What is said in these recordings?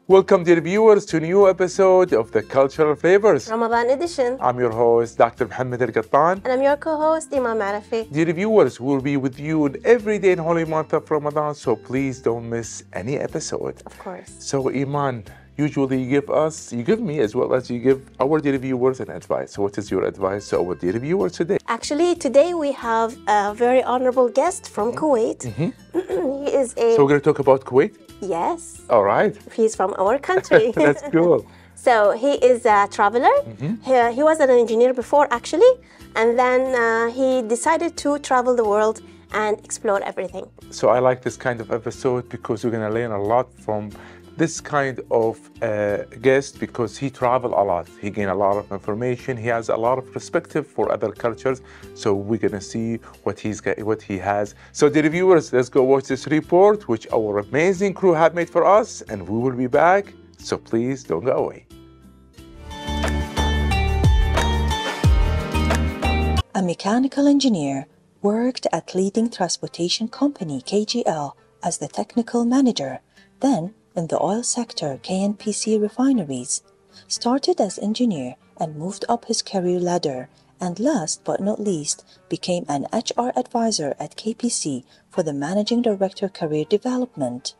Welcome, dear viewers, to a new episode of The Cultural Flavors. Ramadan edition. I'm your host, Dr. Mohammed Al-Qattan. And I'm your co-host, Imam Arafi. Dear viewers, we'll be with you every day in holy month of Ramadan, so please don't miss any episode. Of course. So, Iman, usually you give me as well as you give our dear viewers an advice. So what is your advice to our dear viewers today? Actually, today we have a very honorable guest from Kuwait. He is So we're going to talk about Kuwait? Yes. All right. He's from our country. That's cool. So he is a traveler. He was an engineer before, actually. And then he decided to travel the world and explore everything. So I like this kind of episode because we're going to learn a lot from this kind of guest, because he traveled a lot. He gained a lot of information. He has a lot of perspective for other cultures. So we're gonna see what he has. So dear viewers, let's go watch this report which our amazing crew have made for us, and we will be back. So please don't go away. A mechanical engineer worked at leading transportation company KGL as the technical manager. Then in the oil sector, KNPC refineries, started as engineer and moved up his career ladder, and last but not least, became an HR advisor at KPC for the managing director career development.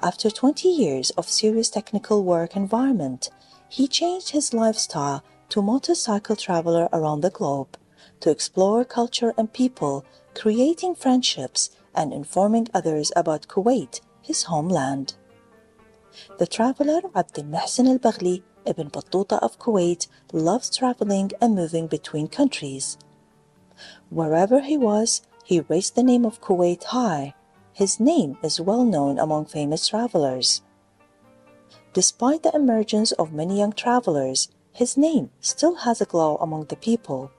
After 20 years of serious technical work environment, he changed his lifestyle to motorcycle traveler around the globe, to explore culture and people, creating friendships and informing others about Kuwait, his homeland. The traveler Abdul Mohsen AlBaghli, Ibn Battuta of Kuwait, loves traveling and moving between countries. Wherever he was, he raised the name of Kuwait high. His name is well known among famous travelers. Despite the emergence of many young travelers, his name still has a glow among the people.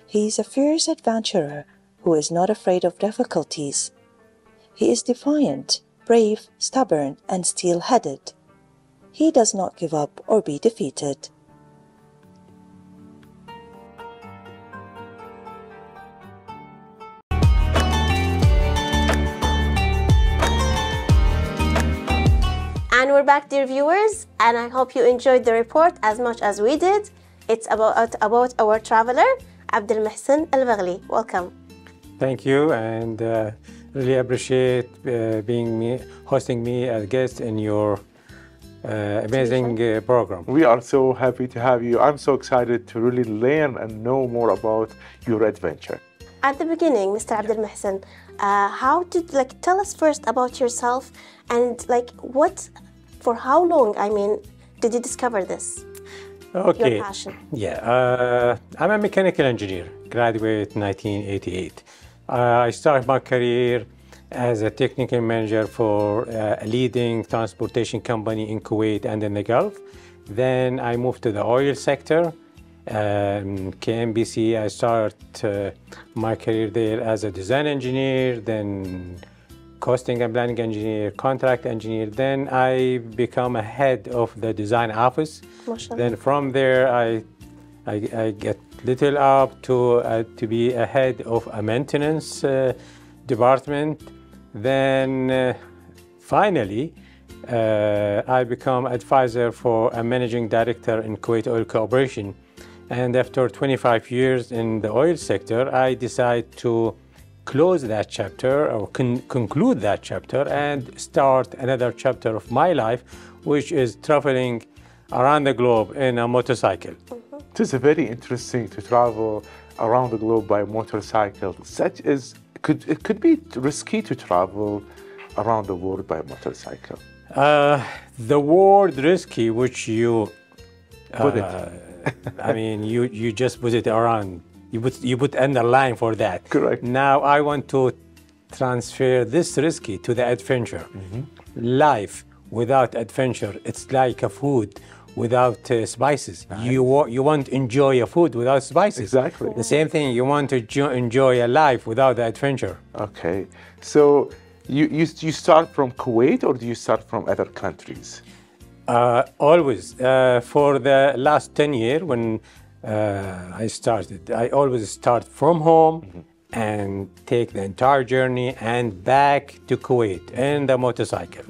He is a fierce adventurer who is not afraid of difficulties. He is defiant, brave, stubborn, and steel-headed. He does not give up or be defeated. And we're back, dear viewers, and I hope you enjoyed the report as much as we did. It's about our traveler, Abdul Mohsen AlBaghli. Welcome. Thank you, and really appreciate hosting me as a guest in your amazing program. We are so happy to have you. I'm so excited to really learn and know more about your adventure. At the beginning, Mr. Abdul Mohsen, tell us first about yourself and for how long, did you discover this? Okay. Your passion. Yeah, I'm a mechanical engineer, graduated in 1988. I started my career as a technical manager for a leading transportation company in Kuwait and in the Gulf. Then I moved to the oil sector. KNPC, I started my career there as a design engineer, then costing and planning engineer, contract engineer. Then I become a head of the design office. Then from there, I get little up to be a head of a maintenance department. Then finally, I become advisor for a managing director in Kuwait Oil Corporation. And after 25 years in the oil sector, I decide to close that chapter or conclude that chapter and start another chapter of my life, which is traveling around the globe in a motorcycle. It is very interesting to travel around the globe by motorcycle. It could be risky to travel around the world by motorcycle. The word risky, which you put it. you just put it around. You put underline for that. Correct. Now I want to transfer this risky to the adventure. Life without adventure, it's like a food without spices. Nice. You want to enjoy a food without spices. Exactly. The same thing, you want to enjoy a life without the adventure. Okay. So you start from Kuwait, or do you start from other countries? Always. For the last 10 years when I started, I always start from home and take the entire journey and back to Kuwait in the motorcycle.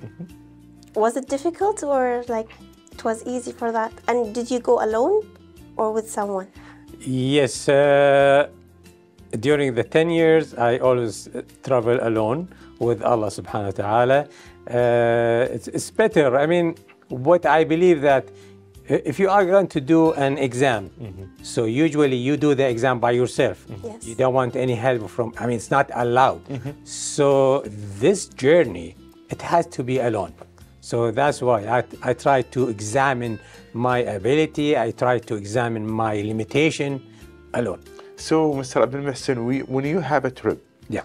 was it difficult or like it was easy for that? And did you go alone or with someone? Yes, during the 10 years, I always travel alone with Allah subhanahu wa ta'ala. It's better. I mean, what I believe that if you are going to do an exam, so usually you do the exam by yourself. Yes. You don't want any help from, I mean, it's not allowed. So this journey, it has to be alone. So that's why I try to examine my ability. I try to examine my limitation alone. So, Mr. Abdul Mohsen, when you have a trip, Yeah.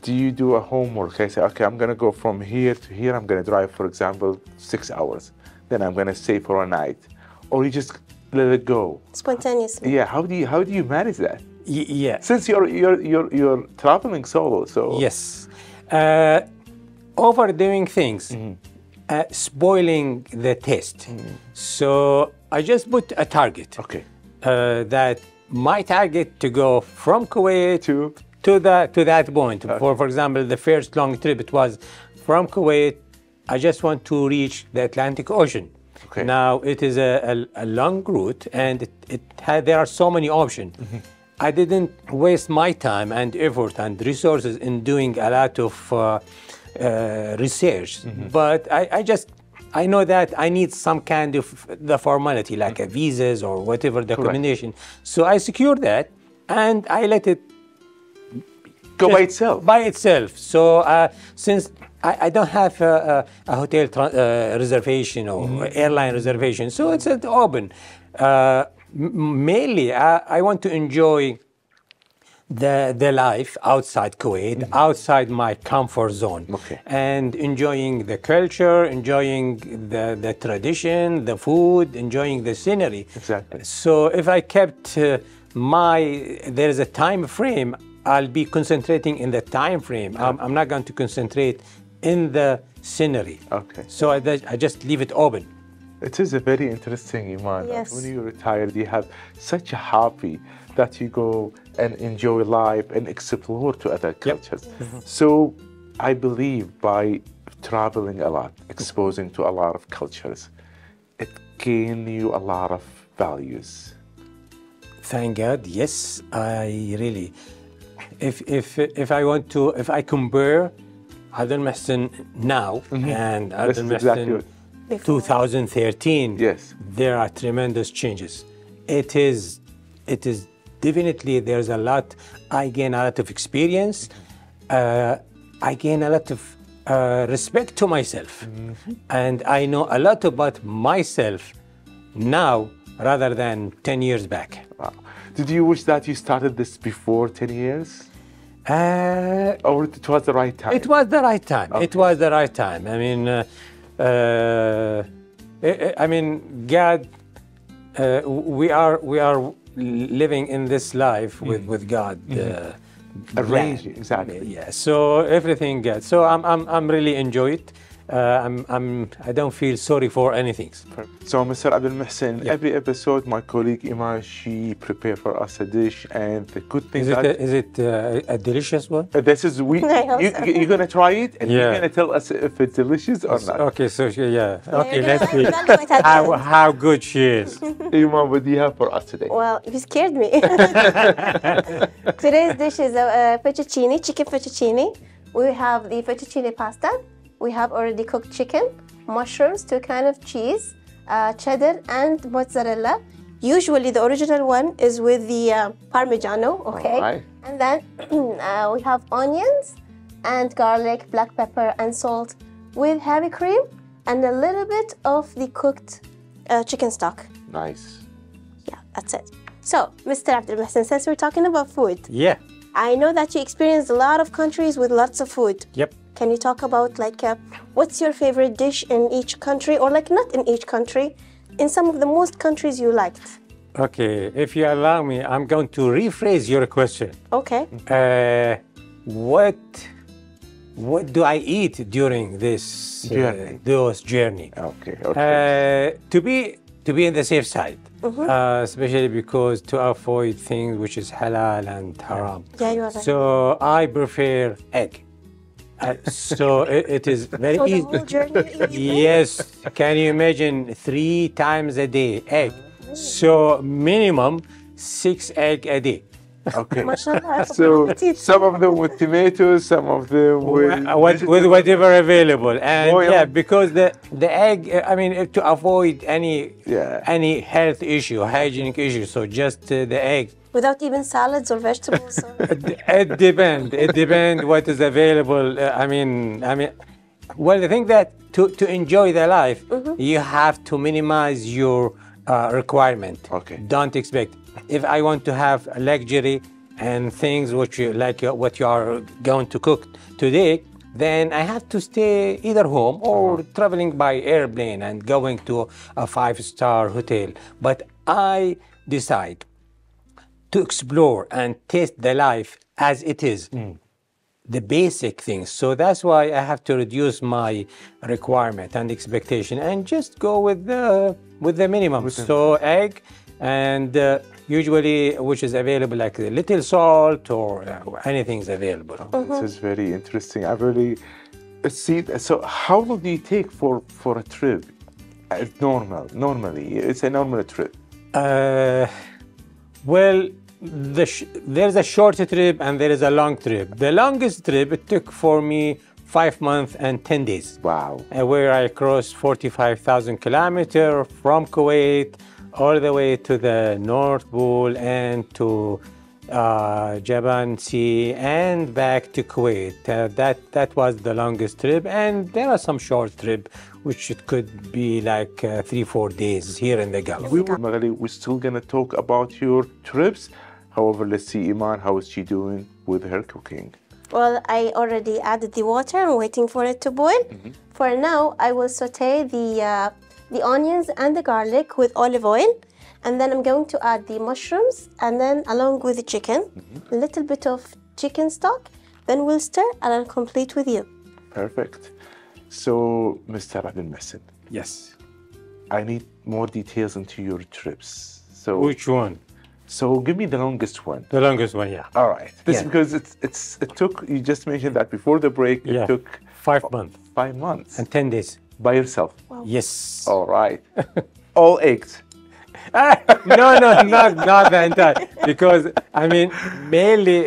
do you do a homework? I say, okay, I'm going to go from here to here. I'm going to drive, for example, 6 hours. Then I'm going to stay for a night. Or you just let it go. Spontaneously. Yeah. How do you manage that? Yeah. Since you're traveling solo, so Yes. Overdoing things, spoiling the taste. So I just put a target. Okay. That my target to go from Kuwait to that point. For example, the first long trip, it was from Kuwait. I just want to reach the Atlantic Ocean. Okay. Now it is a long route, and there are so many options. I didn't waste my time and effort and resources in doing a lot of research, but I know that I need some kind of the formality, like a visas or whatever the combination. So I secure that, and I let it go by itself. By itself. So since I don't have a hotel reservation or airline reservation, so it's open. Mainly, I want to enjoy the life outside Kuwait, outside my comfort zone, and enjoying the culture, enjoying the tradition, the food, enjoying the scenery. Exactly. So if I kept there is a time frame, I'll be concentrating in the time frame. I'm not going to concentrate in the scenery. Okay. So I just leave it open. It is a very interesting, Iman. Yes. When you're retired, you have such a hobby that you go and enjoy life and explore to other cultures. So I believe by traveling a lot, exposing to a lot of cultures, it gains you a lot of values. Thank God, yes, I really. If I compare Abdul Mohsen now and Abdul Mohsen 2013, yes, there are tremendous changes. It is definitely, there's a lot. I gain a lot of experience. I gain a lot of respect to myself, and I know a lot about myself now rather than 10 years back. Wow. Did you wish that you started this before 10 years? Or it was the right time? It was the right time. Okay. It was the right time. I mean, God, we are living in this life with God. Arranging, exactly. Yeah. So everything good. So I'm really enjoy it. I don't feel sorry for anything. So, Mr. Abdul Mohsen, every episode, my colleague Iman, she prepare for us a dish, and the good thing is it a delicious one? This is you're gonna try it, and you're gonna tell us if it's delicious or not. Okay, so yeah. Okay, you're let's see gonna how good she is. Iman, what do you have for us today? Well, you scared me. Today's dish is fettuccine, chicken fettuccine. We have the fettuccine pasta. We have already cooked chicken, mushrooms, 2 kinds of cheese, cheddar and mozzarella. Usually the original one is with the Parmigiano, okay? Right. And then we have onions and garlic, black pepper and salt with heavy cream and a little bit of the cooked chicken stock. Nice. Yeah, that's it. So, Mr. Abdul Mohsen, since we're talking about food, Yeah. I know that you experienced a lot of countries with lots of food. Yep. Can you talk about what's your favorite dish in each country, or not in each country, in some of the most countries you liked? Okay, if you allow me, I'm going to rephrase your question. Okay. What do I eat during this journey? Okay. Okay. To be in the safe side, especially because to avoid things which is halal and haram. Yeah, you are right. So I prefer egg. So it is very So the easy. whole journey you eat egg? Yes, can you imagine 3 times a day egg? So minimum 6 egg a day. Okay. MashaAllah. So some of them with tomatoes, some of them with With whatever available, and Oil. yeah, because the egg, I mean, to avoid Yeah. any health issue, hygienic issue, so just the egg. Without even salads or vegetables. Or... It depends. It depends what is available. Well, the thing that to enjoy the life, you have to minimize your requirement. Okay. Don't expect. If I want to have a luxury and things which you like, what you are going to cook today, then I have to stay either home or traveling by airplane and going to a 5-star hotel. But I decide to explore and taste the life as it is, the basic things. So that's why I have to reduce my requirement and expectation and just go with the minimum. So egg and usually which is available, like a little salt or anything's available. This is very interesting. I really see. So how long do you take for a trip? Normally, it's a normal trip. Well, there's a short trip and there is a long trip. The longest trip, it took for me 5 months and 10 days. Wow. Where I crossed 45,000 kilometers from Kuwait all the way to the North Pole and to Japan Sea and back to Kuwait. That was the longest trip, and there are some short trip which it could be like 3-4 days here in the Gulf. We're still gonna talk about your trips. However, let's see Iman, how is she doing with her cooking? Well, I already added the water. I'm waiting for it to boil. For now, I will saute the onions and the garlic with olive oil. And then I'm going to add the mushrooms and then along with the chicken, a little bit of chicken stock. Then we'll stir and I'll complete with you. Perfect. So, Mr. Abdul Mohsen, Yes. I need more details into your trips. So, Which one? So give me the longest one. The longest one, yeah. All right. This Yeah. because it took. You just mentioned that before the break. It Yeah. took 5 months 5 months and 10 days. by yourself. Yes. All right. All eggs. No, not the entire. Because I mean, mainly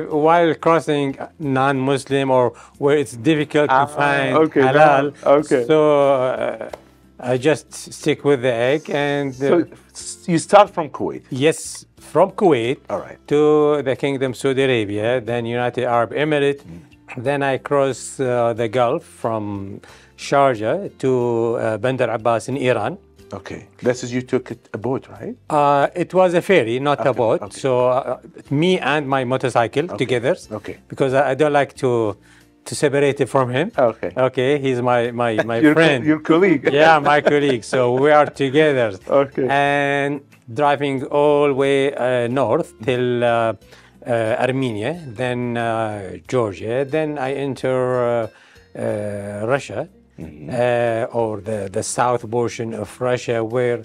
while crossing non-Muslim or where it's difficult to find okay, halal. okay. So I just stick with the egg and So you start from Kuwait. yes, from Kuwait All right. to the Kingdom Saudi Arabia, then United Arab Emirates. Then I cross the Gulf from Sharjah to Bandar Abbas in Iran. Okay. This is you took a boat, right? It was a ferry, not a boat. okay. So me and my motorcycle together. Okay. Because I don't like to separate it from him. Okay. Okay. He's my Your friend. your colleague. Yeah, my colleague. So we are together. Okay. And driving all the way north till Armenia, then Georgia, then I enter Russia. Or the south portion of Russia, where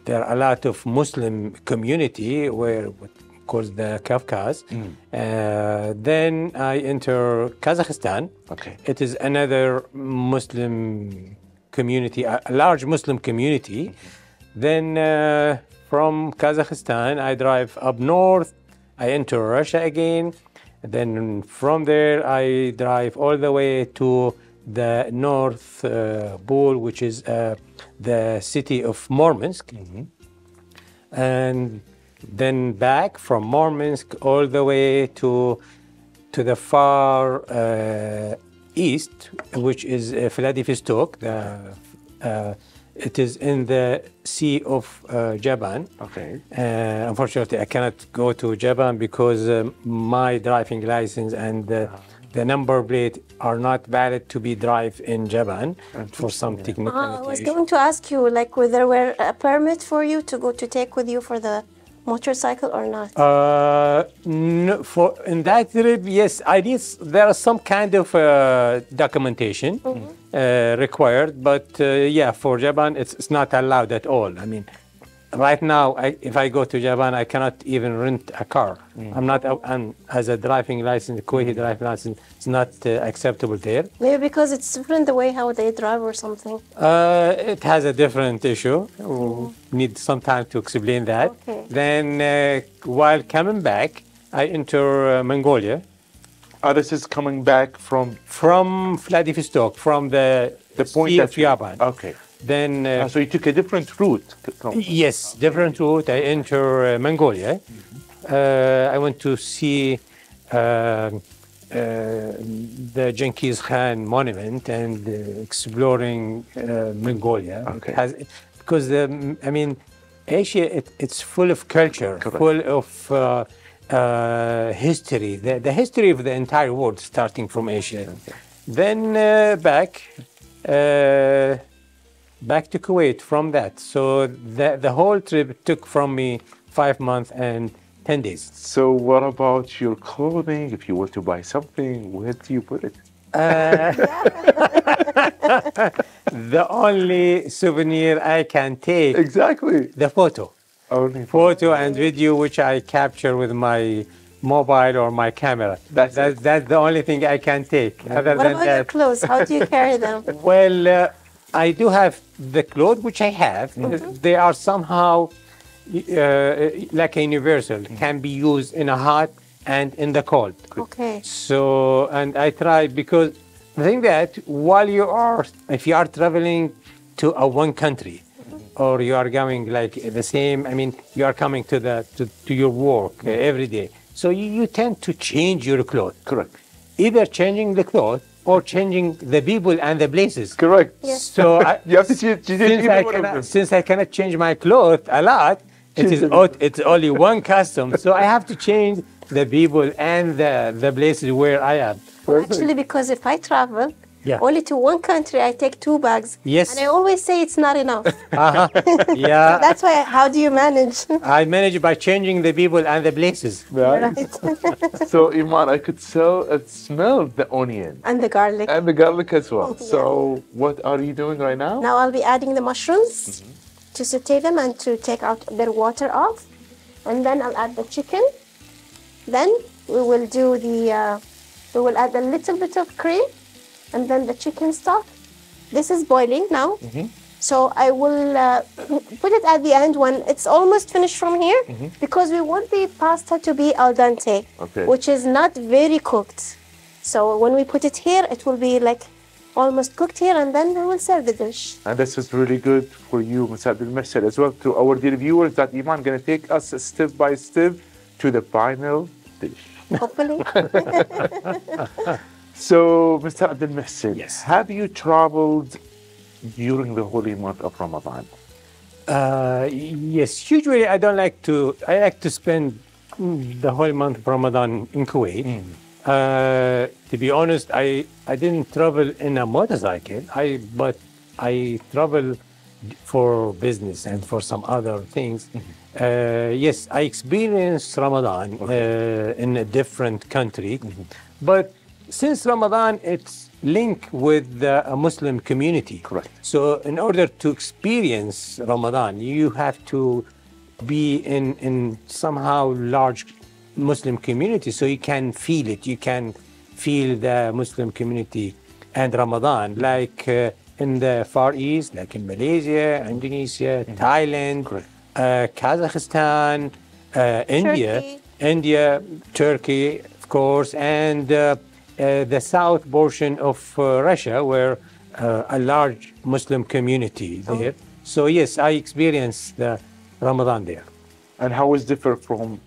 there are a lot of Muslim community, where of course the Caucasus. Then I enter Kazakhstan. Okay. It is another Muslim community, a large Muslim community. Then from Kazakhstan, I drive up north. I enter Russia again. Then from there, I drive all the way to the North Pole, which is the city of Murmansk. And then back from Murmansk all the way to the far east, which is Vladivostok. It is in the Sea of Japan. Okay. Unfortunately, I cannot go to Japan because my driving license and the number plate are not valid to be drive in Japan for some technical I was issue. going to ask you, like, whether there were a permit for you to go to take with you for the motorcycle or not? No, for in that trip, yes, I need. There are some kind of documentation required, but yeah, for Japan, it's not allowed at all. I mean, right now, if I go to Japan, I cannot even rent a car. I'm not, and as a driving license, Kuwaiti driving license, it's not acceptable there. Maybe because it's different the way how they drive or something. It has a different issue. We need some time to explain that. Okay. Then, while coming back, I enter Mongolia This is coming back from from Vladivostok, from the point Sea that of Japan. Okay. Then, So you took a different route. yes, different route. I enter Mongolia. I went to see the Genghis Khan monument and exploring Mongolia. Okay. Because I mean, Asia, it's full of culture, Correct. full of history. The history of the entire world, starting from Asia. Okay. Then back to Kuwait from that. So the whole trip took from me 5 months and 10 days. So what about your clothing? If you were to buy something, where do you put it? The only souvenir I can take, Exactly. the photo. Only Photo and video which I capture with my mobile or my camera. That's it. That's the only thing I can take. Other What than about your that, clothes? How do you carry them? well, I do have the clothes which I have. They are somehow like a universal, can be used in a hot and in the cold. Okay. So, and I try because I think that if you are traveling to one country, or you are going like the same, I mean, you are coming to your work every day. So you tend to change your clothes. Correct. Either changing the clothes or changing the people and the places. Correct. Yes. So You have to change either one of them. since I cannot change my clothes a lot, it's only one custom. So I have to change the people and the places where I am. Actually, because if I travel Yeah. only to one country, I take 2 bags. Yes. And I always say it's not enough. Yeah, That's why, how do you manage? I manage by changing the people and the places. Right. So Iman, I could smell the onion And the garlic. and the garlic as well. Yeah. So what are you doing right now? Now I'll be adding the mushrooms to saute them and to take out their water off. And then I'll add the chicken. Then we will do we will add a little bit of cream and then the chicken stock. This is boiling now. So I will put it at the end when it's almost finished from here because we want the pasta to be al dente, Okay. which is not very cooked. So when we put it here, it will be like almost cooked here, and then we will serve the dish. And this is really good for you, Mr. Abdul, as well, to our dear viewers, that Iman going to take us step by step to the final dish. Hopefully. So, Mr. Abdul, Yes. have you traveled during the holy month of Ramadan? Yes, usually I like to spend the whole month of Ramadan in Kuwait. To be honest, I didn't travel in a motorcycle, but I travel for business and for some other things. Yes, I experienced Ramadan in a different country, but since Ramadan, it's linked with the Muslim community. Correct. So in order to experience Ramadan, you have to be in somehow large Muslim community, so you can feel it. You can feel the Muslim community and Ramadan, like in the Far East, like in Malaysia, Indonesia, Thailand, Kazakhstan, India, Turkey, of course, and the south portion of Russia, where a large Muslim community there. So yes, I experienced the Ramadan there. And how is different from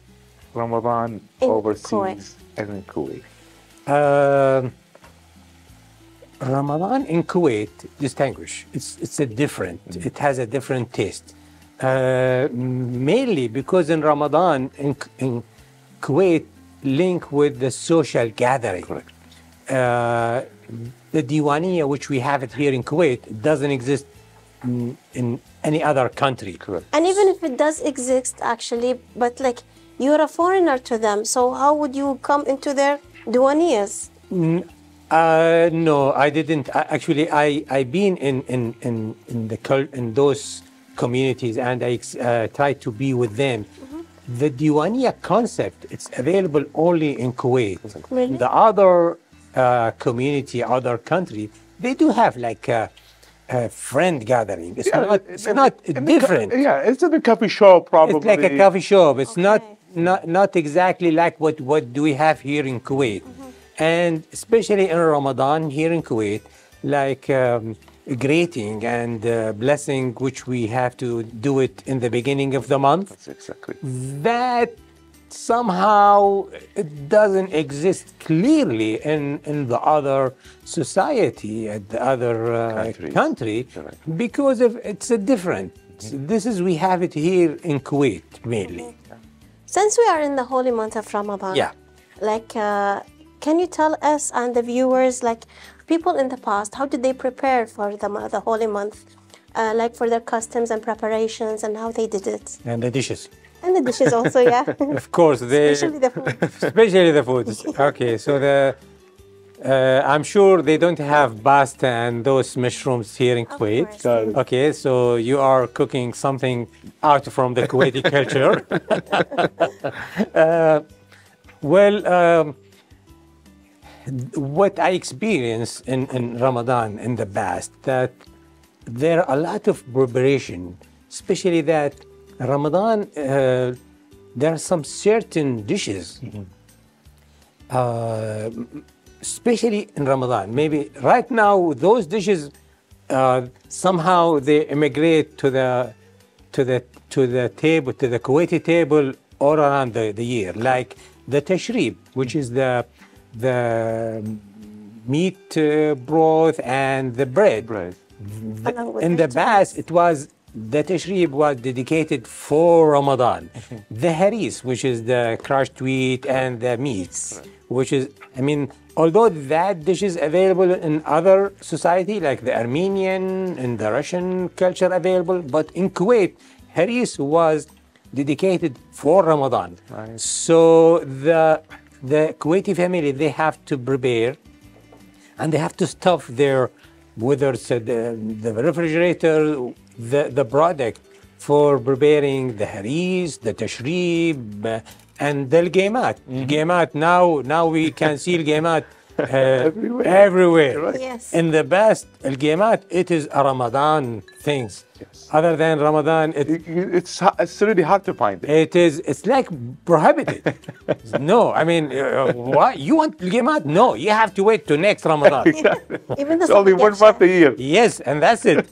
Ramadan In overseas Kuwait. and in Kuwait? Ramadan in Kuwait distinguish. It's a different. It has a different taste. Mainly because in Ramadan in Kuwait link with the social gathering. Correct. The Diwaniya, which we have it here in Kuwait, doesn't exist in any other country. Correct. And even if it does exist, actually, but like you're a foreigner to them, so how would you come into their duaniyas? No, I didn't. Actually, I been in those communities and I try to be with them. The Diwania concept, it's available only in Kuwait. Really? The other community, other country, they do have like a friend gathering. It's not different. It's in a coffee shop, probably. It's like a coffee shop. It's Okay. not exactly like what do we have here in Kuwait. And especially in Ramadan here in Kuwait, like greeting and blessing, which we have to do it in the beginning of the month. That's exactly. That somehow it doesn't exist clearly in the other society, at the other country, Correct. because of it's a different. This is we have it here in Kuwait mainly. Since we are in the holy month of Ramadan, Yeah. like, can you tell us and the viewers, like, people in the past, how did they prepare for the holy month, like for their customs and preparations and how they did it, And the dishes. and the dishes also, yeah, Of course, especially the food. especially the food. Okay, so I'm sure they don't have pasta and those mushrooms here in Kuwait. course. Got it. Okay, so you are cooking something out from the Kuwaiti culture. What I experienced in Ramadan in the past, that there are a lot of preparation, especially that Ramadan, there are some certain dishes, especially in Ramadan. Maybe right now those dishes somehow they immigrate to the table, to the Kuwaiti table all around the year, like the tashrib, which is the meat broth and the bread. Right. Along with In the past, it was the tashrib was dedicated for Ramadan. The haris, which is the crushed wheat and the meats, which is, I mean, although that dish is available in other society like the Armenian and the Russian culture available, but in Kuwait, haris was dedicated for Ramadan. Right. So the Kuwaiti family, they have to prepare and they have to stuff their, whether it's the refrigerator, the product for preparing the haris, the tashrib, and the gemat. Gemat, now we can see gemat everywhere. Yes. In the past, gemat, it is a Ramadan things. Yes. Other than Ramadan, It's really hard to find it. it's like prohibited. No, I mean, what? You want gemat? No, you have to wait to next Ramadan. Even the It's only one month a year. Yes, and that's it.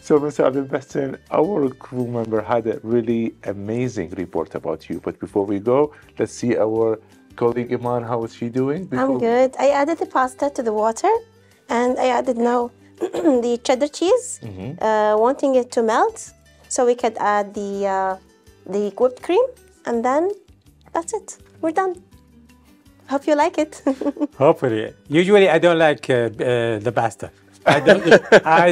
So, Mr. Abdul, our crew member had a really amazing report about you. But before we go, let's see our colleague Iman. How is she doing? I'm good. I added the pasta to the water, and I added now the cheddar cheese, wanting it to melt, so we could add the whipped cream, and then that's it. We're done. Hope you like it. Hopefully. Usually, I don't like the pasta. I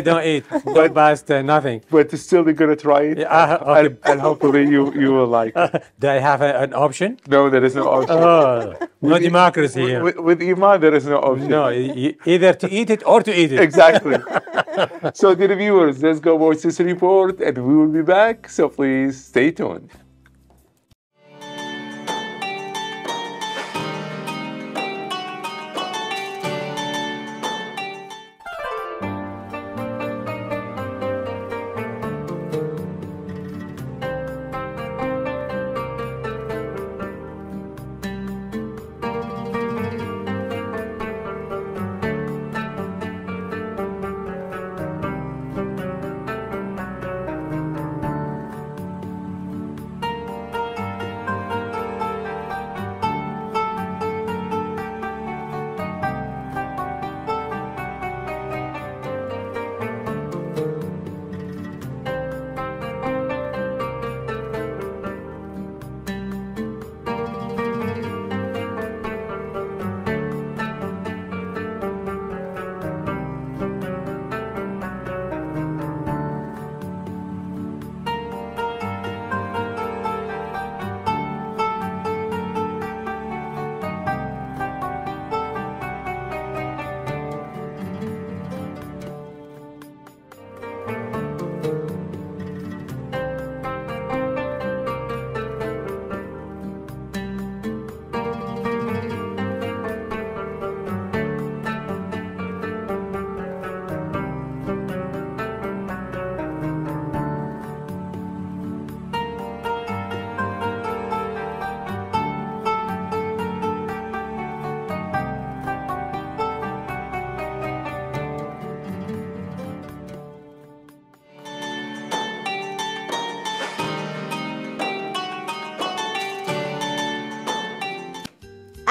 don't eat no pasta, nothing. But still, you're gonna try it, Okay. and hopefully you will like it. Do I have an option? No, there is no option. Oh, no democracy here. With Iman, there is no option. No, either to eat it or to eat it. Exactly. So, dear viewers, let's go watch this report, and we will be back. So please stay tuned.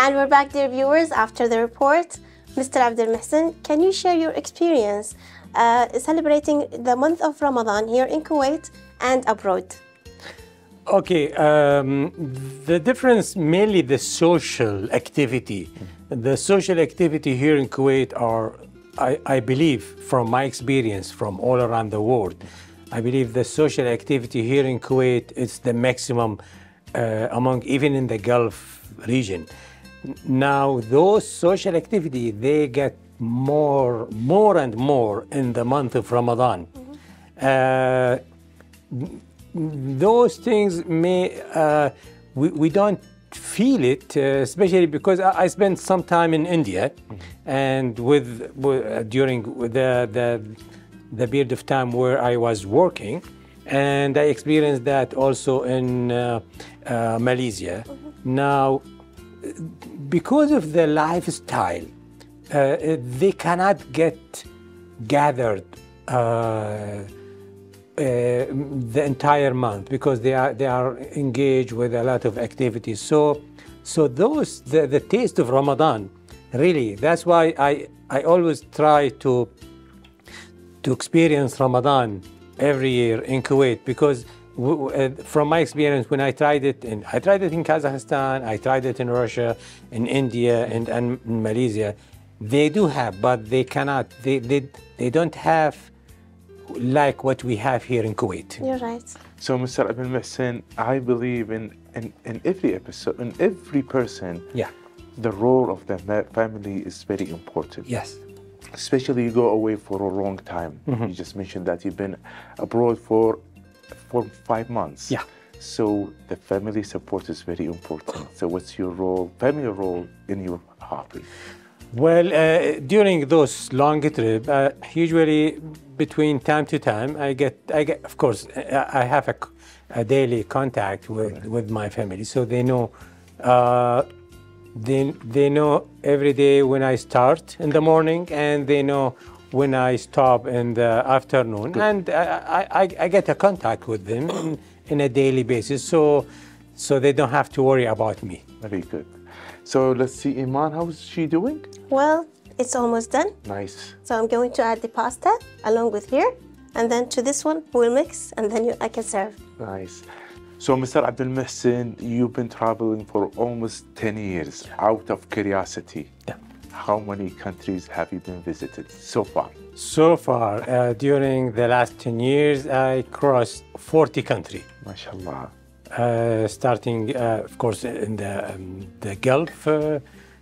And we're back, dear viewers, after the report. Mr. Abdul Mohsen, can you share your experience celebrating the month of Ramadan here in Kuwait and abroad? Okay, the difference, mainly the social activity. The social activity here in Kuwait are, I believe, from my experience from all around the world, I believe the social activity here in Kuwait is the maximum among, even in the Gulf region. Now, those social activity, they get more and more in the month of Ramadan. Those things may, we don't feel it, especially because I spent some time in India, and during the period of time where I was working, and I experienced that also in Malaysia. Now, because of the lifestyle, they cannot get gathered the entire month because they are engaged with a lot of activities. So the taste of Ramadan, really, that's why I always try to experience Ramadan every year in Kuwait, because from my experience, when I tried it in Kazakhstan, I tried it in Russia, in India, and in Malaysia, they do have, but they cannot, they don't have like what we have here in Kuwait. You're right. So, Mr. Abdul Mohsen, I believe in every episode, in every person, Yeah. the role of the family is very important. Yes. Especially you go away for a long time. You just mentioned that you've been abroad for 5 months. Yeah. So the family support is very important. So what's your role, family role in your hobby? Well, during those long trips, usually between time to time, I get, of course, I have a daily contact with my family, so they know, they know every day when I start in the morning, and they know when I stop in the afternoon. Good. And I get a contact with them in a daily basis, so they don't have to worry about me. Very good. So let's see, Iman, how's she doing? Well, it's almost done. Nice. So I'm going to add the pasta along with here, and then to this one we'll mix, and then I can serve. Nice. So, Mr. Abdul Mohsen, you've been traveling for almost 10 years. Out of curiosity, how many countries have you been visited so far? So far, during the last 10 years, I crossed 40 countries. MashaAllah. Starting, of course, in the Gulf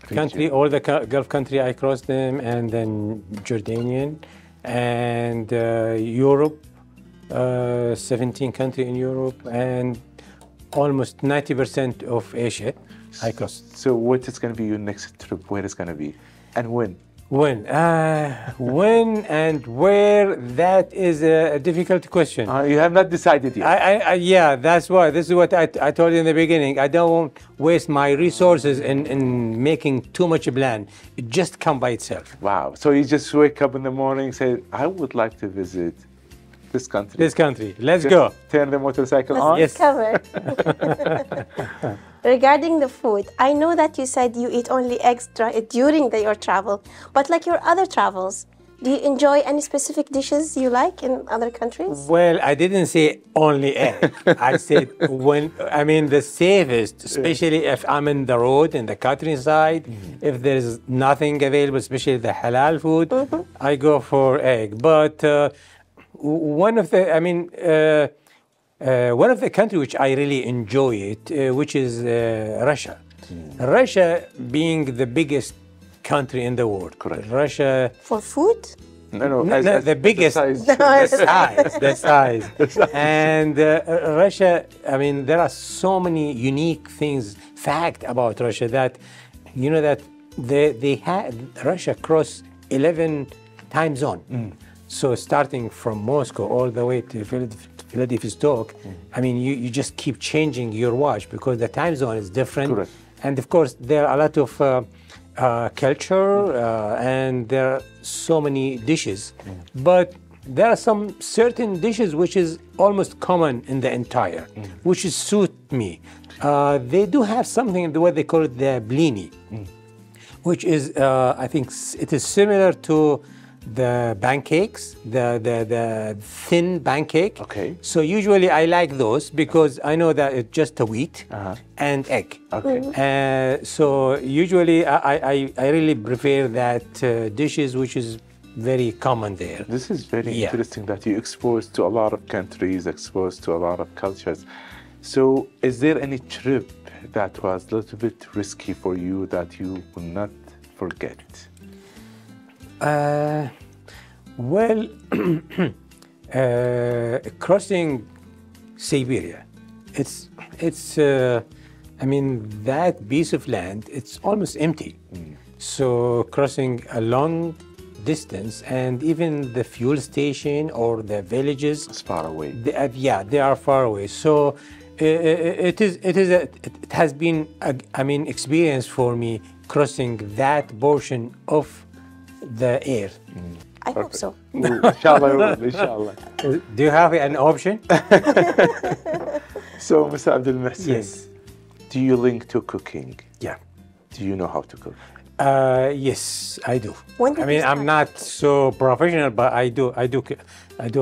country, all the Gulf country, I crossed them, and then Jordanian, and Europe, 17 countries in Europe, and almost 90% of Asia I crossed. So what is going to be your next trip? Where is going to be? And when? When and where, that is a difficult question. You have not decided yet. Yeah, that's why. This is what I told you in the beginning. I don't waste my resources in making too much a plan. It just come by itself. Wow. So you just wake up in the morning and say, I would like to visit this country. This country. Let's just go. Turn the motorcycle on. Let's cover. Regarding the food, I know that you said you eat only eggs during your travel, but like your other travels, do you enjoy any specific dishes you like in other countries? Well, I didn't say only egg. I said the safest, especially if I'm in the road, in the countryside, if there's nothing available, especially the halal food, I go for egg. But one of the countries which I really enjoy it, which is Russia. Russia being the biggest country in the world. Correct. Russia. For food? No, the biggest. The size. And Russia, there are so many unique fact about Russia that, you know, that they had Russia cross 11 time zone. So starting from Moscow all the way to Vladivostok, you just keep changing your watch because the time zone is different. Correct. And of course, there are a lot of culture and there are so many dishes. But there are some certain dishes which is almost common in the entire, which is suit me. They do have something in the way they call it the blini, which is, I think it is similar to the pancakes, the thin pancake. Okay. So usually I like those because I know that it's just a wheat and egg. Okay. So usually I really prefer that dishes which is very common there. This is very interesting that you're exposed to a lot of countries, exposed to a lot of cultures. So is there any trip that was a little bit risky for you that you will not forget? Well, crossing Siberia, it's I mean, that piece of land, it's almost empty. So crossing a long distance, and even the fuel station or the villages, It's far away. they are far away. So it has been I mean experience for me crossing that portion of the air. I hope so. Inshallah, inshallah. Do you have an option? So, Mr. Abdul Mohsen, Yes. do you link to cooking? Yeah. Do you know how to cook? Yes, I do. When did I mean, you I'm start? not so professional, but I do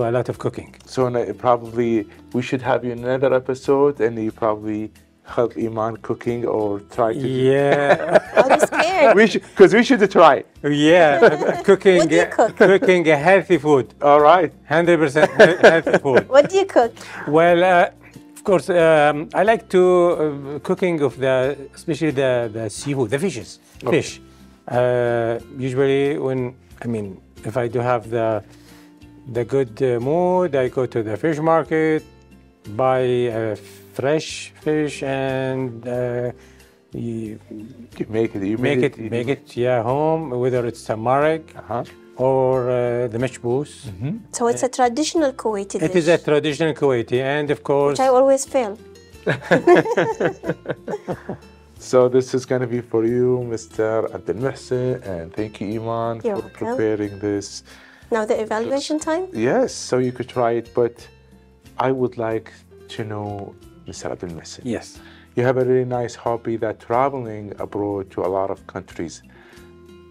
a lot of cooking. So probably we should have you in another episode, and you probably help Iman cooking or try to. Yeah, I'm scared. We should try. yeah, cooking, What do you cook? cooking a healthy food, All right. 100% healthy food. What do you cook? Well, of course, I like to cooking of especially the seafood, the fishes, fish. Usually, if I do have the good mood, I go to the fish market, buy fresh fish, and you You make it. You make it home, whether it's a marag or the meshbous. So it's a traditional Kuwaiti dish. It is a traditional Kuwaiti, and of course, Which I always fail. So this is going to be for you, Mr. Abdul Mohsen, and thank you, Iman, You're for welcome. preparing this. Now the evaluation time? Yes, so you could try it, but I would like to know, Mr. Abdul Mohsen. yes. You have a really nice hobby that traveling abroad to a lot of countries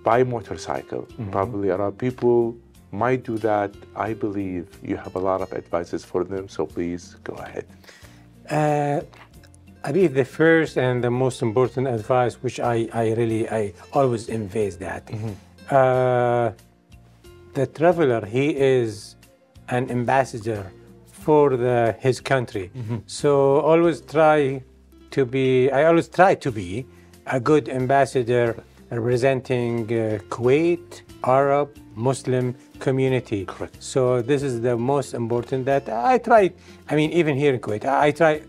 by motorcycle. Probably a lot of people might do that. I believe you have a lot of advices for them, so please go ahead. I believe the first and the most important advice, which I always emphasize that, the traveler, he is an ambassador for his country. So I always try to be a good ambassador representing Kuwait, Arab, Muslim community. Correct. So this is the most important that I try. I mean, even here in Kuwait, I try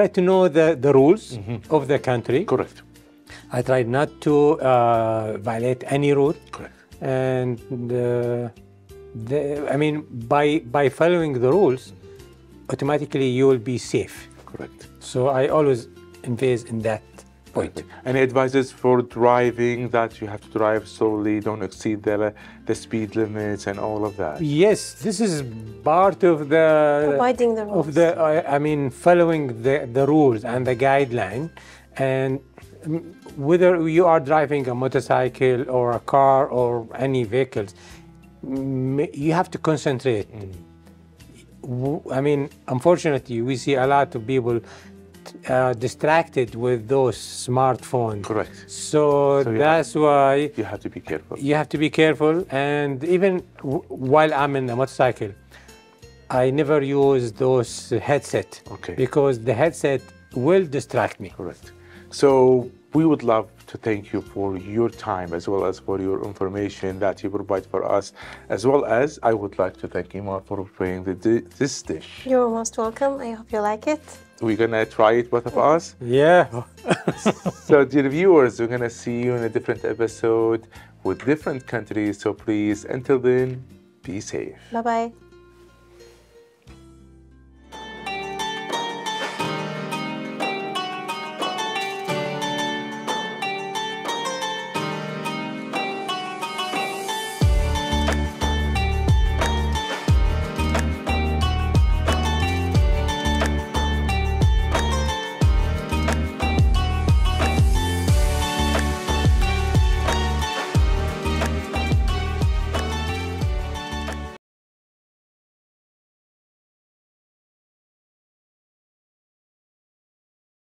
to know the rules of the country. Correct. I try not to violate any rule. Correct. And by following the rules, automatically you will be safe. Correct. So I always invest in that point. Any advices for driving, that you have to drive slowly, don't exceed the speed limits and all of that? Yes, this is part of the Providing the rules. of the following the rules and the guideline, and whether you are driving a motorcycle or a car or any vehicles, you have to concentrate. I mean, unfortunately, we see a lot of people distracted with those smartphones. Correct. So that's why You have to be careful. you have to be careful. And even while I'm in a motorcycle, I never use those headset. Okay. Because the headset will distract me. Correct. So we would love to thank you for your time as well as for your information that you provide for us, as well as I would like to thank Iman for preparing this dish. You're most welcome. I hope you like it. We're gonna try it, both of us. Yeah. So dear viewers, we're gonna see you in a different episode with different countries. So please, until then, be safe. Bye-bye.